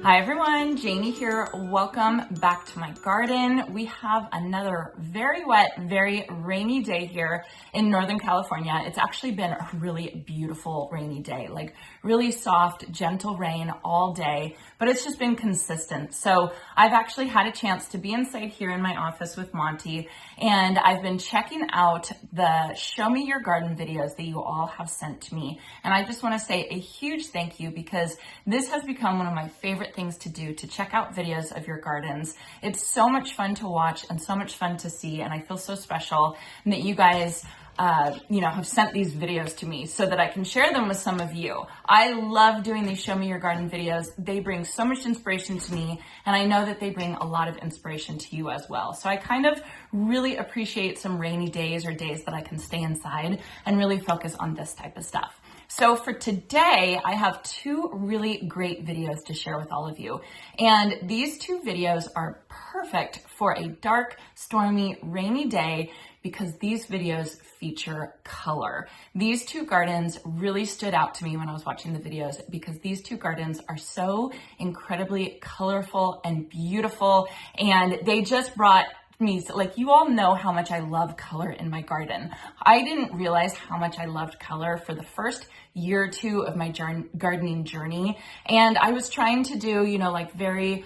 Hi everyone, Janie here. Welcome back to my garden. We have another very wet, very rainy day here in Northern California. It's actually been a really beautiful rainy day, like really soft, gentle rain all day, but it's just been consistent. So I've actually had a chance to be inside here in my office with Monty, and I've been checking out the Show Me Your Garden videos that you all have sent to me. And I just want to say a huge thank you because this has become one of my favorite things to do, to check out videos of your gardens. It's so much fun to watch and so much fun to see, and I feel so special that you guys have sent these videos to me so that I can share them with some of you. I love doing these Show Me Your Garden videos. They bring so much inspiration to me, and I know that they bring a lot of inspiration to you as well. So I kind of really appreciate some rainy days or days that I can stay inside and really focus on this type of stuff. So for today, I have two really great videos to share with all of you. And these two videos are perfect for a dark, stormy, rainy day because these videos feature color. These two gardens really stood out to me when I was watching the videos because these two gardens are so incredibly colorful and beautiful, and they just brought me, like, you all know how much I love color in my garden. I didn't realize how much I loved color for the first year or two of my gardening journey. And I was trying to do, very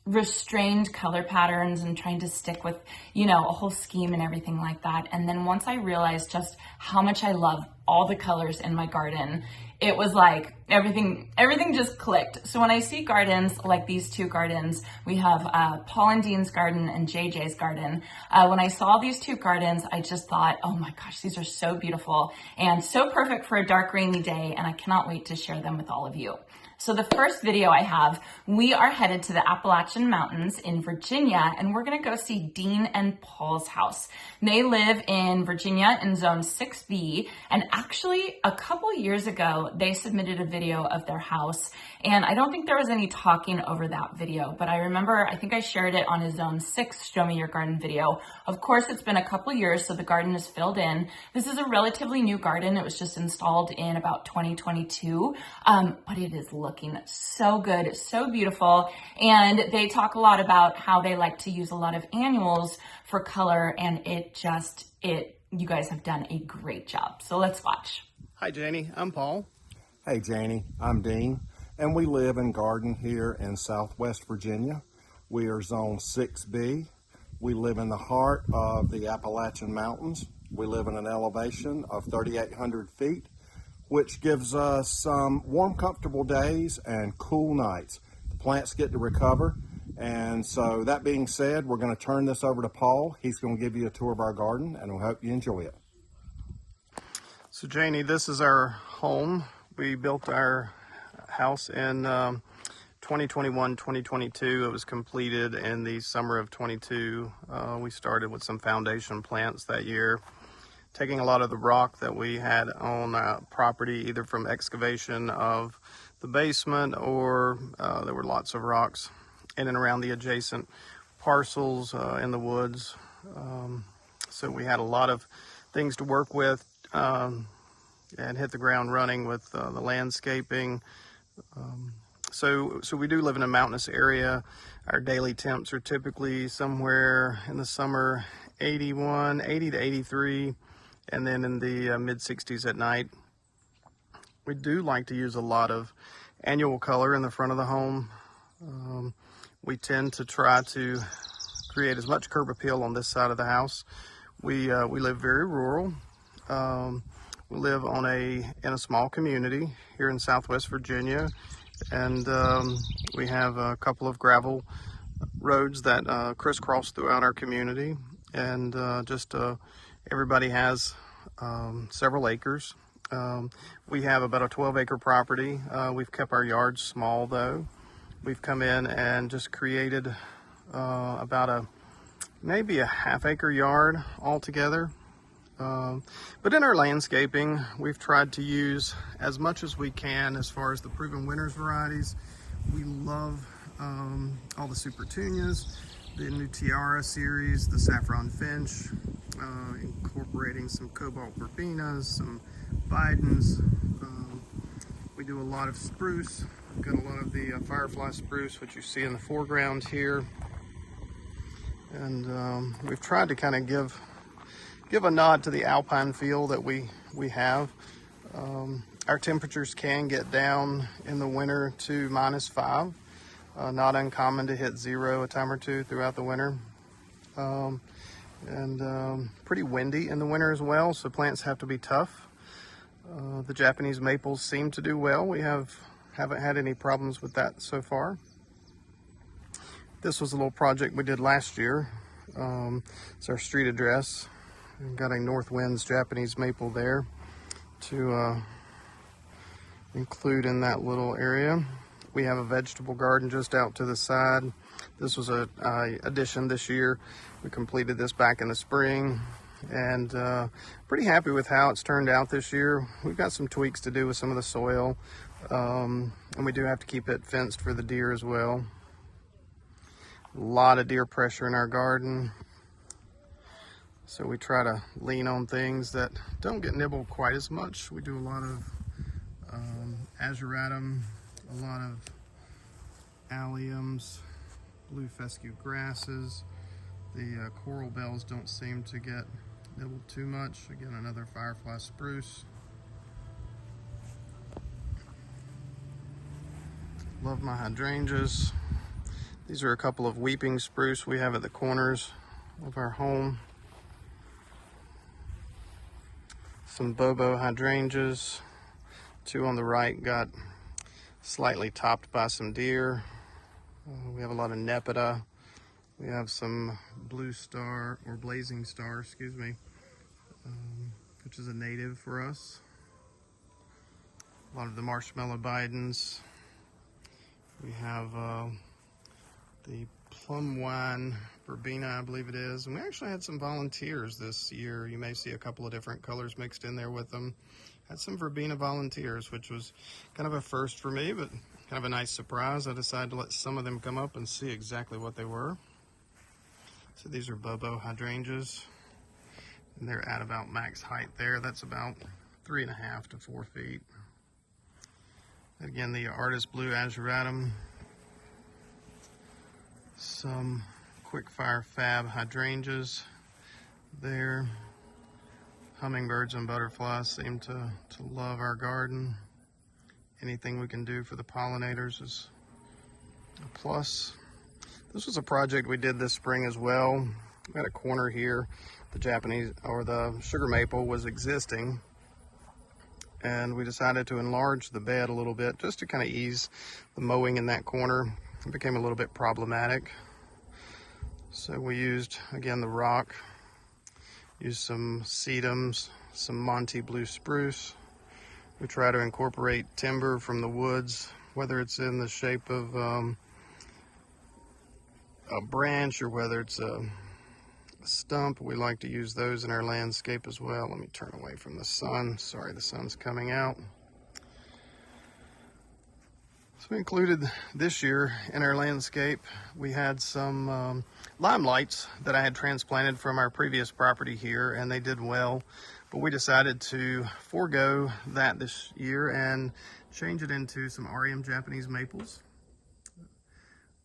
restrained color patterns and trying to stick with, a whole scheme and everything like that. And then once I realized just how much I love all the colors in my garden, it was like everything just clicked. So when I see gardens like these two gardens, we have Paul and Dean's garden and JJ's garden. When I saw these two gardens, I just thought, oh my gosh, these are so beautiful and so perfect for a dark, rainy day. And I cannot wait to share them with all of you. So the first video I have, we are headed to the Appalachian Mountains in Virginia, and we're gonna go see Dean and Paul's house. They live in Virginia in zone 6B, and actually a couple years ago, they submitted a video of their house, and I don't think there was any talking over that video, but I think I shared it on a zone 6 Show Me Your Garden video. Of course, it's been a couple years, so the garden is filled in. This is a relatively new garden. It was just installed in about 2022, but it is looking so good, so beautiful. And they talk a lot about how they like to use a lot of annuals for color, and you guys have done a great job. So let's watch. Hi Janie, I'm Paul. Hey Janie, I'm Dean, and we live and garden here in Southwest Virginia. We are zone 6B. We live in the heart of the Appalachian Mountains. We live in an elevation of 3,800 feet, which gives us some warm, comfortable days and cool nights. The plants get to recover. And so that being said, we're going to turn this over to Paul. He's going to give you a tour of our garden, and we hope you enjoy it. So Janie, this is our home. We built our house in 2021, 2022. It was completed in the summer of 22. We started with some foundation plants that year, taking a lot of the rock that we had on property, either from excavation of the basement or there were lots of rocks in and around the adjacent parcels in the woods. So we had a lot of things to work with and hit the ground running with the landscaping. So we do live in a mountainous area. Our daily temps are typically somewhere in the summer 80 to 83. And then in the mid-60s at night. We do like to use a lot of annual color in the front of the home. We tend to try to create as much curb appeal on this side of the house. We live very rural. We live in a small community here in Southwest Virginia, and we have a couple of gravel roads that crisscross throughout our community, and everybody has several acres. We have about a 12-acre property. We've kept our yard small though. We've come in and just created about maybe a half-acre yard altogether. But in our landscaping, we've tried to use as much as we can as far as the Proven Winners varieties. We love all the Supertunias, the new Tiara series, the Saffron Finch, incorporating some Cobalt Verbenas, some Bidens. We do a lot of spruce, Got a lot of the firefly spruce, which you see in the foreground here. And we've tried to kind of give a nod to the alpine feel that we have. Our temperatures can get down in the winter to -5. Not uncommon to hit 0 a time or two throughout the winter. Pretty windy in the winter as well, so plants have to be tough. The Japanese maples seem to do well. We haven't had any problems with that so far. This was a little project we did last year. It's our street address. We've got a North Winds Japanese maple there to include in that little area. We have a vegetable garden just out to the side. This was a addition this year. We completed this back in the spring, and pretty happy with how it's turned out this year. We've got some tweaks to do with some of the soil, and we do have to keep it fenced for the deer as well. A lot of deer pressure in our garden, so we try to lean on things that don't get nibbled quite as much. We do a lot of azuratum, a lot of alliums, blue fescue grasses. The coral bells don't seem to get nibbled too much. Again, another firefly spruce. Love my hydrangeas. These are a couple of weeping spruce we have at the corners of our home. Some Bobo hydrangeas. 2 on the right got slightly topped by some deer. We have a lot of nepeta. We have some blue star, or blazing star, excuse me, which is a native for us. A lot of the marshmallow bidens. We have the plum wine verbena, I believe it is. And we actually had some volunteers this year. You may see a couple of different colors mixed in there with them. Had some verbena volunteers, which was kind of a first for me, but kind of a nice surprise. I decided to let some of them come up and see exactly what they were. So these are Bobo hydrangeas, and they're at about max height there. That's about 3.5 to 4 feet. Again, the artist blue azuratum. Some quick fire fab hydrangeas there. Hummingbirds and butterflies seem to love our garden. Anything we can do for the pollinators is a plus. This was a project we did this spring as well. We had a corner here. The Japanese, or the sugar maple, was existing, and we decided to enlarge the bed a little bit just to kind of ease the mowing in that corner. It became a little bit problematic. So we used, again, the rock, used some sedums, some Monte blue spruce. We try to incorporate timber from the woods, whether it's in the shape of a branch or whether it's a stump. We like to use those in our landscape as well. Let me turn away from the sun. Sorry, the sun's coming out. So we included this year in our landscape, we had some lime lights that I had transplanted from our previous property here, and they did well. But we decided to forego that this year and change it into some REM Japanese maples.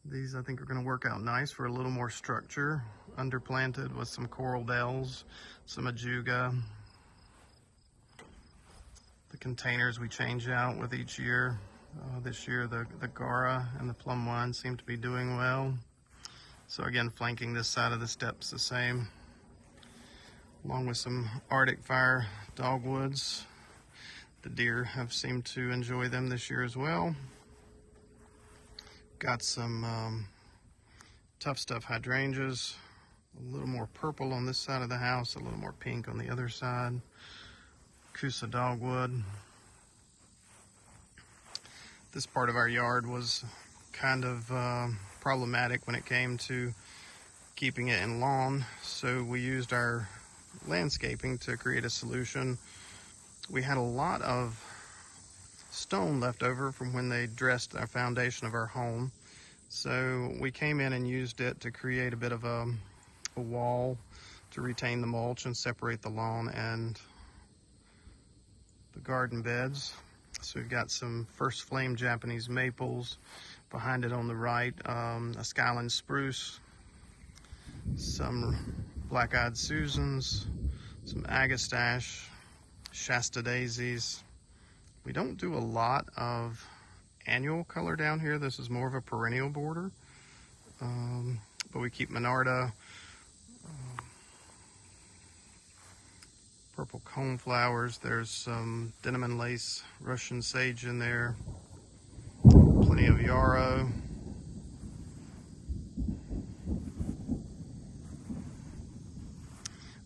These I think are going to work out nice for a little more structure, underplanted with some coral bells, some ajuga. The containers we change out with each year. This year the Gara and the plum wine seem to be doing well. So again, flanking this side of the steps the same, along with some Arctic fire dogwoods. The deer have seemed to enjoy them this year as well. Got some tough stuff hydrangeas, a little more purple on this side of the house, a little more pink on the other side. Coosa dogwood. This part of our yard was kind of problematic when it came to keeping it in lawn, so we used our landscaping to create a solution. We had a lot of stone left over from when they dressed our foundation of our home, so we came in and used it to create a bit of a wall to retain the mulch and separate the lawn and the garden beds. So we've got some first flame Japanese maples. Behind it on the right, a Skyland spruce, some black-eyed Susans, some agastache, Shasta daisies. We don't do a lot of annual color down here. This is more of a perennial border, but we keep Monarda, purple coneflowers. There's some denim and lace Russian sage in there. Plenty of yarrow.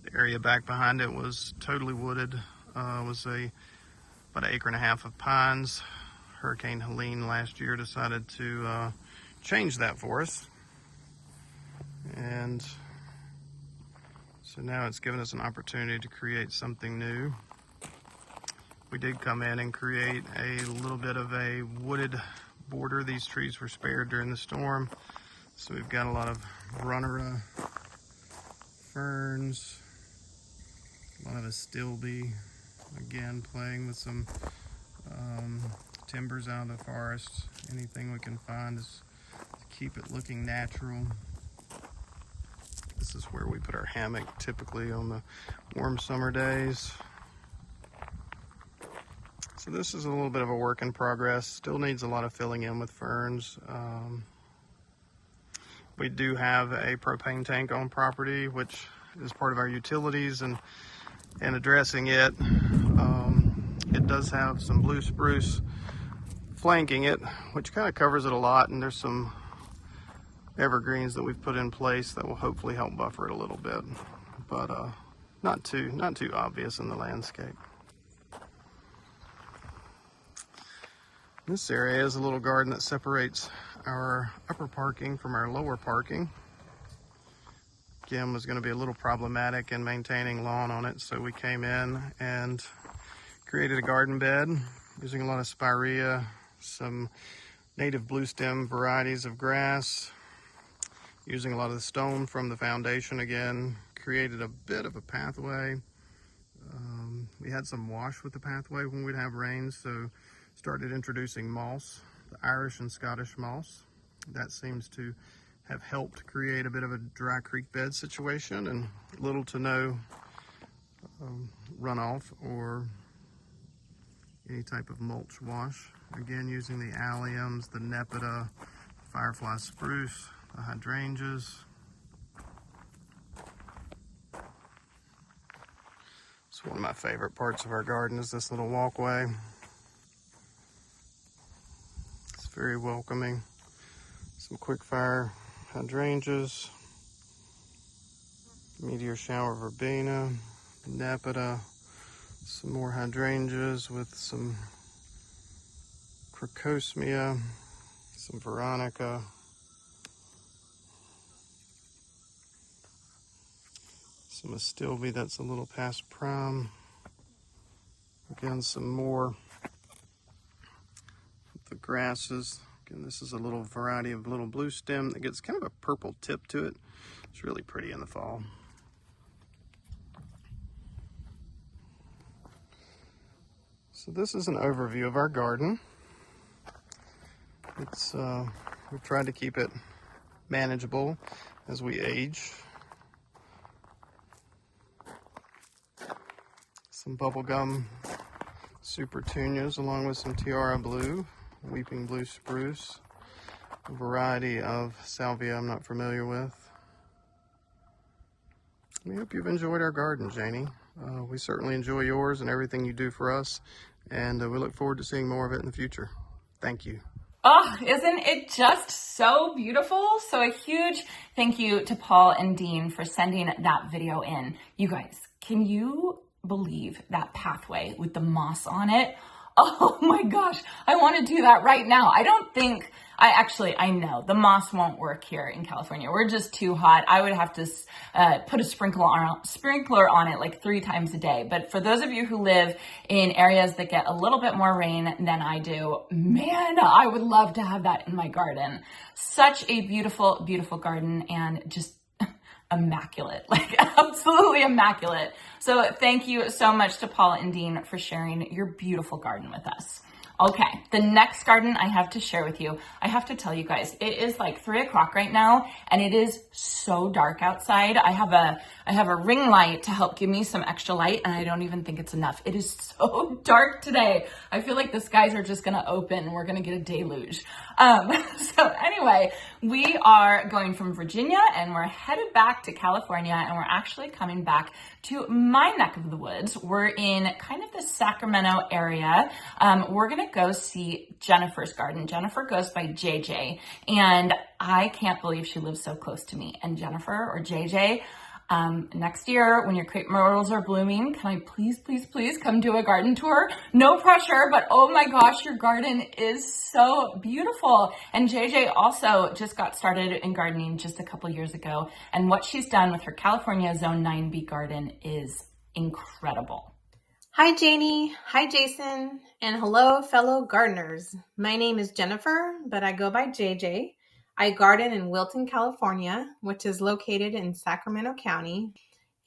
The area back behind it was totally wooded. Was about 1.5 acres of pines. Hurricane Helene last year decided to change that for us. And so now it's given us an opportunity to create something new. We did come in and create a little bit of a wooded border. These trees were spared during the storm, so we've got a lot of runnera, ferns, a lot of astilbe, again playing with some timbers out of the forest. Anything we can find is to keep it looking natural. This is where we put our hammock typically on the warm summer days. So this is a little bit of a work in progress. Still needs a lot of filling in with ferns. We do have a propane tank on property, which is part of our utilities, and addressing it. It does have some blue spruce flanking it, which kind of covers it a lot, and there's some evergreens that we've put in place that will hopefully help buffer it a little bit, but not too obvious in the landscape. This area is a little garden that separates our upper parking from our lower parking. Again, was going to be a little problematic in maintaining lawn on it, so we came in and created a garden bed using a lot of spirea, some native blue stem varieties of grass, using a lot of the stone from the foundation again, created a bit of a pathway. We had some wash with the pathway when we'd have rain, so started introducing moss, the Irish and Scottish moss. That seems to have helped create a bit of a dry creek bed situation, and little to no runoff or any type of mulch wash. Again, using the alliums, the nepeta, firefly spruce, the hydrangeas. So one of my favorite parts of our garden is this little walkway. It's very welcoming. Some quick fire hydrangeas, meteor shower verbena, nepeta, some more hydrangeas with some crocosmia, some veronica, some astilbe that's a little past prime. Again, some more of the grasses. Again, this is a little variety of little blue stem that gets kind of a purple tip to it. It's really pretty in the fall. So this is an overview of our garden. It's we've tried to keep it manageable as we age. Some bubblegum supertunias along with some tiara blue, weeping blue spruce, a variety of salvia I'm not familiar with. We hope you've enjoyed our garden, Janie. We certainly enjoy yours and everything you do for us, and we look forward to seeing more of it in the future. Thank you. Oh, isn't it just so beautiful? So a huge thank you to Paul and Dean for sending that video in. You guys, can you believe that pathway with the moss on it? Oh my gosh, I want to do that right now. I know the moss won't work here in California. We're just too hot. I would have to put a sprinkler on it like 3 times a day. But for those of you who live in areas that get a little bit more rain than I do, man, I would love to have that in my garden. Such a beautiful, beautiful garden, and just immaculate, like absolutely immaculate. So thank you so much to Paul and Dean for sharing your beautiful garden with us. Okay, the next garden I have to share with you, I have to tell you guys, it is like 3 o'clock right now and it is so dark outside. I have a ring light to help give me some extra light and I don't even think it's enough. It is so dark today. I feel like the skies are just gonna open and we're gonna get a deluge. So anyway, we are going from Virginia and we're headed back to California and we're actually coming back to my neck of the woods. We're in kind of the Sacramento area. We're gonna go see Jennifer's garden. Jennifer goes by JJ, and I can't believe she lives so close to me. And Jennifer, or JJ, next year when your crepe myrtles are blooming, can I please come do a garden tour? No pressure, but oh my gosh, your garden is so beautiful. And JJ also just got started in gardening just a couple years ago, and what she's done with her California Zone 9B garden is incredible. Hi Janie, hi Jason, and hello fellow gardeners. My name is Jennifer, but I go by JJ. I garden in Wilton, California, which is located in Sacramento County,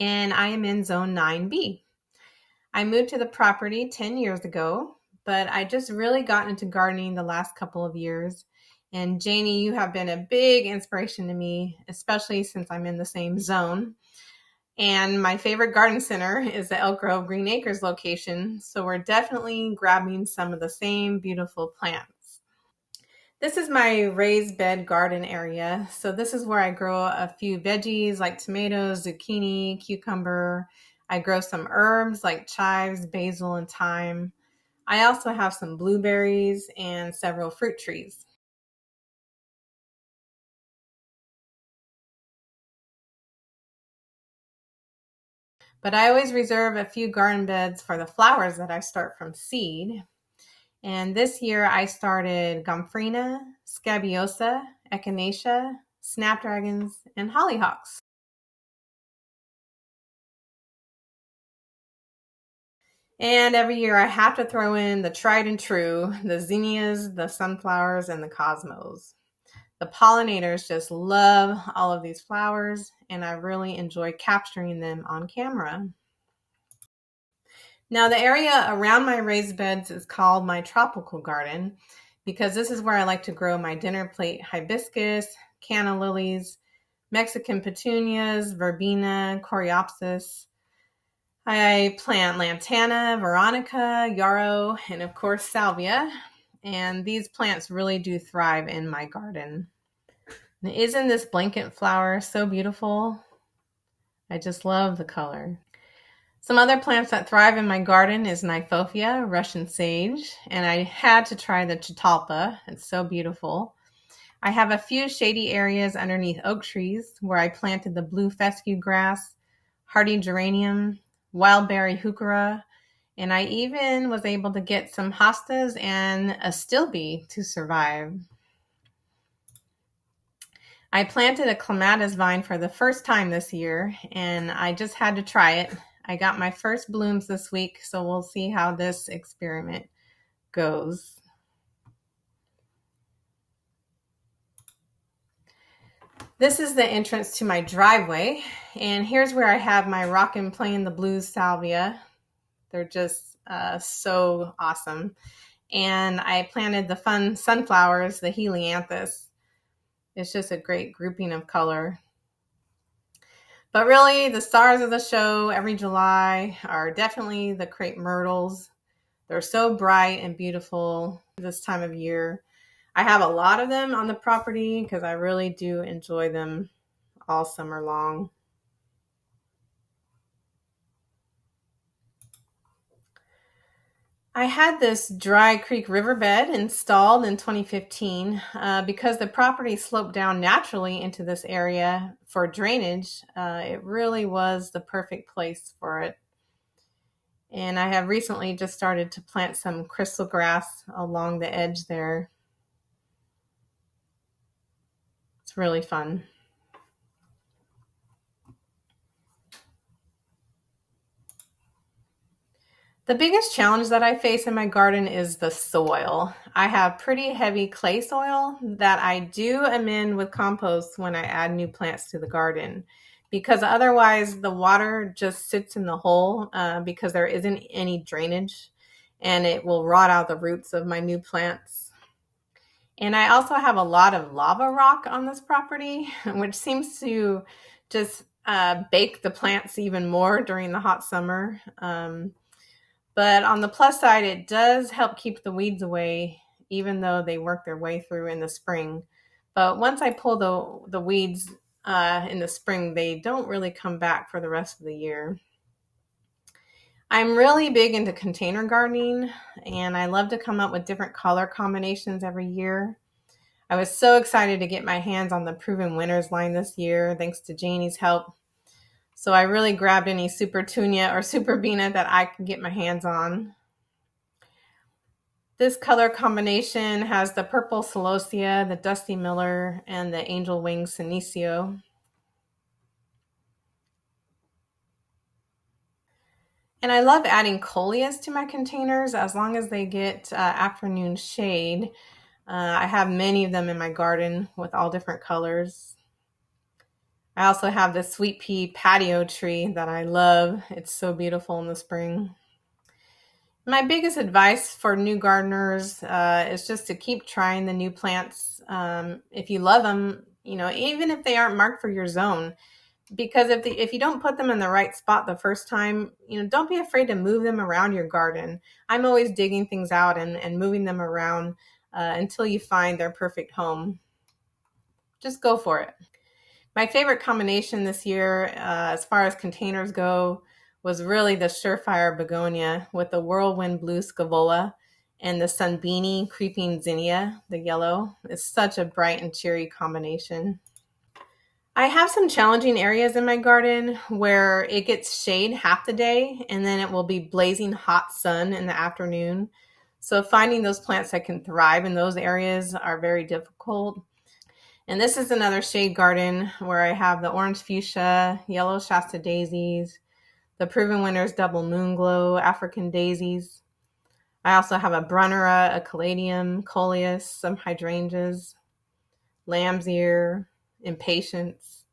and I am in Zone 9B. I moved to the property 10 years ago, but I just really got into gardening the last couple of years. And Janie, you have been a big inspiration to me, especially since I'm in the same zone. And my favorite garden center is the Elk Grove Green Acres location, so we're definitely grabbing some of the same beautiful plants. This is my raised bed garden area. So this is where I grow a few veggies like tomatoes, zucchini, cucumber. I grow some herbs like chives, basil, and thyme. I also have some blueberries and several fruit trees. But I always reserve a few garden beds for the flowers that I start from seed. And this year I started gomphrena, scabiosa, echinacea, snapdragons, and hollyhocks. And every year I have to throw in the tried and true, the zinnias, the sunflowers, and the cosmos. The pollinators just love all of these flowers, and I really enjoy capturing them on camera. Now, the area around my raised beds is called my tropical garden because this is where I like to grow my dinner plate hibiscus, canna lilies, Mexican petunias, verbena, coreopsis. I plant lantana, veronica, yarrow, and of course salvia. And these plants really do thrive in my garden. And isn't this blanket flower so beautiful? I just love the color. Some other plants that thrive in my garden is Nyphophia, Russian sage, and I had to try the Chitalpa. It's so beautiful. I have a few shady areas underneath oak trees where I planted the blue fescue grass, hardy geranium, wildberry heuchera, and I even was able to get some hostas and a stilbe to survive. I planted a clematis vine for the first time this year, and I just had to try it. I got my first blooms this week, so we'll see how this experiment goes. This is the entrance to my driveway, and here's where I have my Rockin' Playin' the Blues salvia. They're just so awesome. And I planted the fun sunflowers, the helianthus. It's just a great grouping of color. But really, the stars of the show every July are definitely the crepe myrtles. They're so bright and beautiful this time of year. I have a lot of them on the property because I really do enjoy them all summer long. I had this dry creek riverbed installed in 2015 because the property sloped down naturally into this area for drainage. It really was the perfect place for it. And I have recently just started to plant some crystal grass along the edge there. It's really fun. The biggest challenge that I face in my garden is the soil. I have pretty heavy clay soil that I do amend with compost when I add new plants to the garden, because otherwise the water just sits in the hole because there isn't any drainage. and it will rot out the roots of my new plants. And I also have a lot of lava rock on this property, which seems to just bake the plants even more during the hot summer. But on the plus side, it does help keep the weeds away, even though they work their way through in the spring. But once I pull the weeds in the spring, they don't really come back for the rest of the year. I'm really big into container gardening, and I love to come up with different color combinations every year. I was so excited to get my hands on the Proven Winners line this year, thanks to Janie's help. So I really grabbed any Super Tunia or Super Bina that I could get my hands on. This color combination has the purple celosia, the Dusty Miller, and the angel wing senecio. And I love adding coleus to my containers as long as they get afternoon shade. I have many of them in my garden with all different colors. I also have this sweet pea patio tree that I love. It's so beautiful in the spring. My biggest advice for new gardeners is just to keep trying the new plants. If you love them, even if they aren't marked for your zone, because if you don't put them in the right spot the first time, don't be afraid to move them around your garden. I'm always digging things out and moving them around until you find their perfect home. Just go for it. My favorite combination this year, as far as containers go, was really the Surefire Begonia with the Whirlwind Blue Scavola and the Sunbeanie Creeping Zinnia, the yellow. It's such a bright and cheery combination. I have some challenging areas in my garden where it gets shade half the day and then it will be blazing hot sun in the afternoon. So finding those plants that can thrive in those areas are very difficult. And this is another shade garden where I have the orange fuchsia, yellow Shasta daisies, the Proven Winners double moon glow, African daisies. I also have a brunnera, a caladium, coleus, some hydrangeas, lamb's ear, impatiens,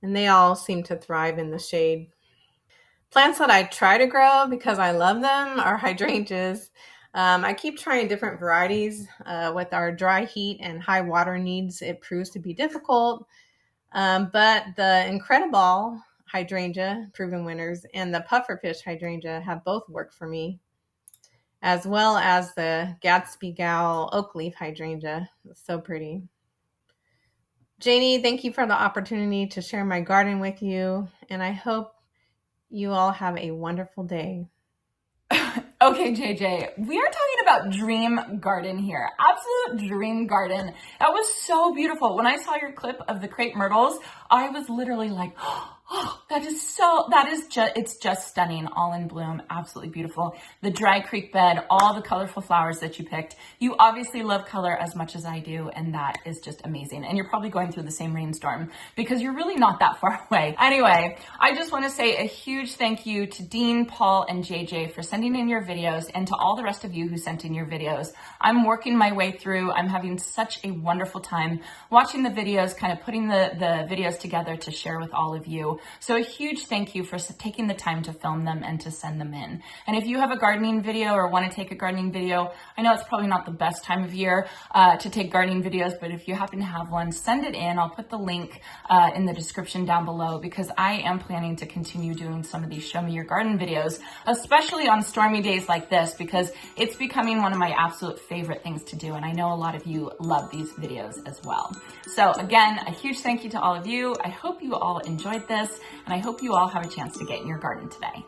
and they all seem to thrive in the shade. Plants that I try to grow because I love them are hydrangeas. I keep trying different varieties. With our dry heat and high water needs, it proves to be difficult. But the Incredible hydrangea, Proven Winners, and the pufferfish hydrangea have both worked for me, as well as the Gatsby Gal oak leaf hydrangea. It's so pretty. Janie, thank you for the opportunity to share my garden with you, and I hope you all have a wonderful day. Okay, JJ, we are talking about dream garden here. Absolute dream garden. That was so beautiful. When I saw your clip of the crepe myrtles, I was literally like, oh, it's just stunning, all in bloom, absolutely beautiful. The dry creek bed, all the colorful flowers that you picked. You obviously love color as much as I do, and that is just amazing. And you're probably going through the same rainstorm because you're really not that far away. Anyway, I just want to say a huge thank you to Dean, Paul, and JJ for sending in your videos, and to all the rest of you who sent in your videos. I'm working my way through. I'm having such a wonderful time watching the videos, kind of putting the videos together to share with all of you. So a huge thank you for taking the time to film them and to send them in. And if you have a gardening video or want to take a gardening video, I know it's probably not the best time of year to take gardening videos, but if you happen to have one, send it in. I'll put the link in the description down below, because I am planning to continue doing some of these Show Me Your Garden videos, especially on stormy days like this, because it's becoming one of my absolute favorite things to do. And I know a lot of you love these videos as well. So again, a huge thank you to all of you. I hope you all enjoyed this, and I hope you all have a chance to get in your garden today.